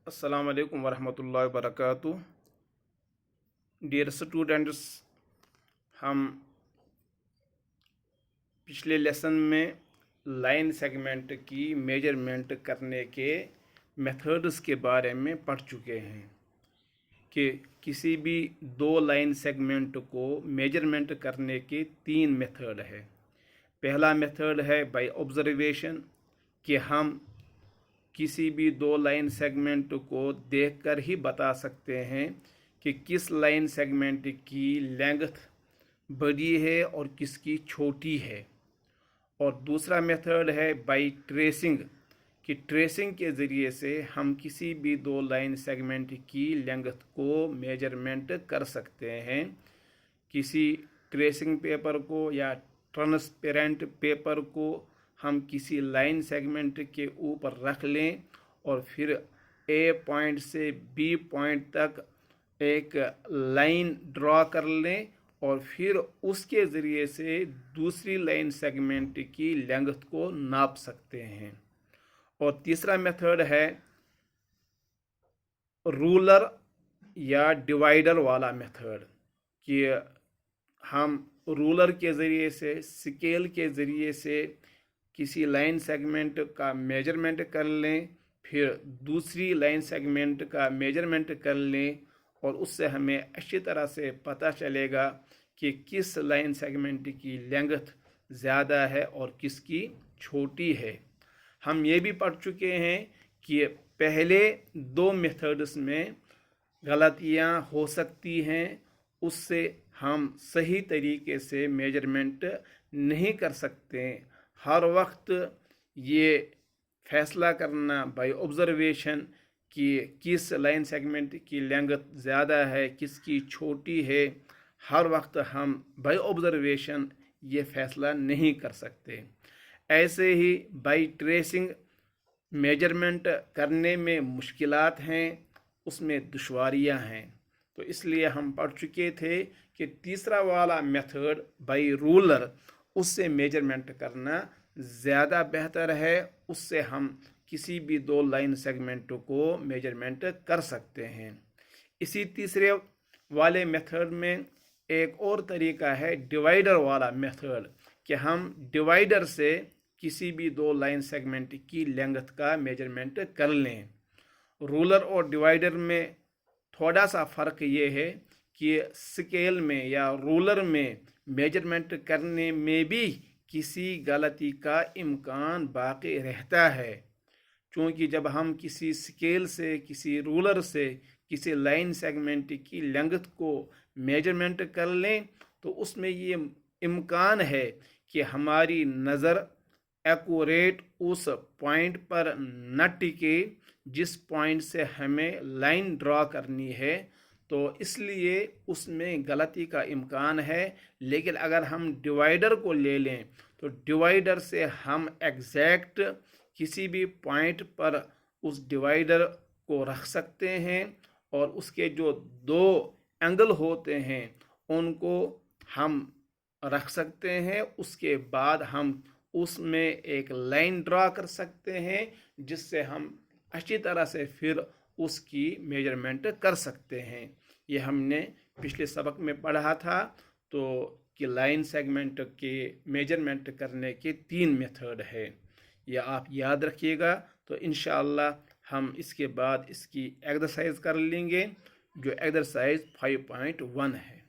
अस्सलाम वालेकुम वरहमतुल्लाहि वबरकातुह। डियर स्टूडेंट्स, हम पिछले लेसन में लाइन सेगमेंट की मेजरमेंट करने के मेथड्स के बारे में पढ़ चुके हैं कि किसी भी दो लाइन सेगमेंट को मेजरमेंट करने के तीन मेथड है। पहला मेथड है बाय ऑब्जर्वेशन, कि हम किसी भी दो लाइन सेगमेंट को देखकर ही बता सकते हैं कि किस लाइन सेगमेंट की लेंथ बड़ी है और किसकी छोटी है। और दूसरा मेथड है बाय ट्रेसिंग, कि ट्रेसिंग के ज़रिए से हम किसी भी दो लाइन सेगमेंट की लेंथ को मेजरमेंट कर सकते हैं। किसी ट्रेसिंग पेपर को या ट्रांसपेरेंट पेपर को हम किसी लाइन सेगमेंट के ऊपर रख लें और फिर ए पॉइंट से बी पॉइंट तक एक लाइन ड्रॉ कर लें और फिर उसके ज़रिए से दूसरी लाइन सेगमेंट की लेंथ को नाप सकते हैं। और तीसरा मेथड है रूलर या डिवाइडर वाला मेथड, कि हम रूलर के ज़रिए से, स्केल के ज़रिए से किसी लाइन सेगमेंट का मेजरमेंट कर लें, फिर दूसरी लाइन सेगमेंट का मेजरमेंट कर लें और उससे हमें अच्छी तरह से पता चलेगा कि किस लाइन सेगमेंट की लेंथ ज़्यादा है और किसकी छोटी है। हम ये भी पढ़ चुके हैं कि पहले दो मेथड्स में गलतियां हो सकती हैं, उससे हम सही तरीके से मेजरमेंट नहीं कर सकते। हर वक्त ये फैसला करना बाय ऑब्जर्वेशन कि किस लाइन सेगमेंट की लेंथ ज़्यादा है, किसकी छोटी है, हर वक्त हम बाय ऑब्जर्वेशन ये फैसला नहीं कर सकते। ऐसे ही बाय ट्रेसिंग मेजरमेंट करने में मुश्किलात हैं, उसमें दुश्वारियां हैं। तो इसलिए हम पढ़ चुके थे कि तीसरा वाला मेथड बाय रूलर, उससे मेजरमेंट करना ज़्यादा बेहतर है। उससे हम किसी भी दो लाइन सेगमेंट को मेजरमेंट कर सकते हैं। इसी तीसरे वाले मेथड में एक और तरीका है डिवाइडर वाला मेथड, कि हम डिवाइडर से किसी भी दो लाइन सेगमेंट की लेंथ का मेजरमेंट कर लें। रूलर और डिवाइडर में थोड़ा सा फ़र्क ये है कि स्केल में या रूलर में मेजरमेंट करने में भी किसी गलती का इम्कान बाकी रहता है, क्योंकि जब हम किसी स्केल से, किसी रूलर से किसी लाइन सेगमेंट की लेंथ को मेजरमेंट कर लें तो उसमें ये इम्कान है कि हमारी नज़र एक्यूरेट उस पॉइंट पर न टिके जिस पॉइंट से हमें लाइन ड्रॉ करनी है, तो इसलिए उसमें गलती का इम्कान है। लेकिन अगर हम डिवाइडर को ले लें तो डिवाइडर से हम एग्जैक्ट किसी भी पॉइंट पर उस डिवाइडर को रख सकते हैं और उसके जो दो एंगल होते हैं उनको हम रख सकते हैं। उसके बाद हम उसमें एक लाइन ड्रॉ कर सकते हैं जिससे हम अच्छी तरह से फिर उसकी मेजरमेंट कर सकते हैं। ये हमने पिछले सबक में पढ़ा था, तो कि लाइन सेगमेंट के मेजरमेंट करने के तीन मेथड है। ये आप याद रखिएगा। तो इंशाअल्लाह हम इसके बाद इसकी एक्सरसाइज कर लेंगे, जो एक्सरसाइज 5.1 है।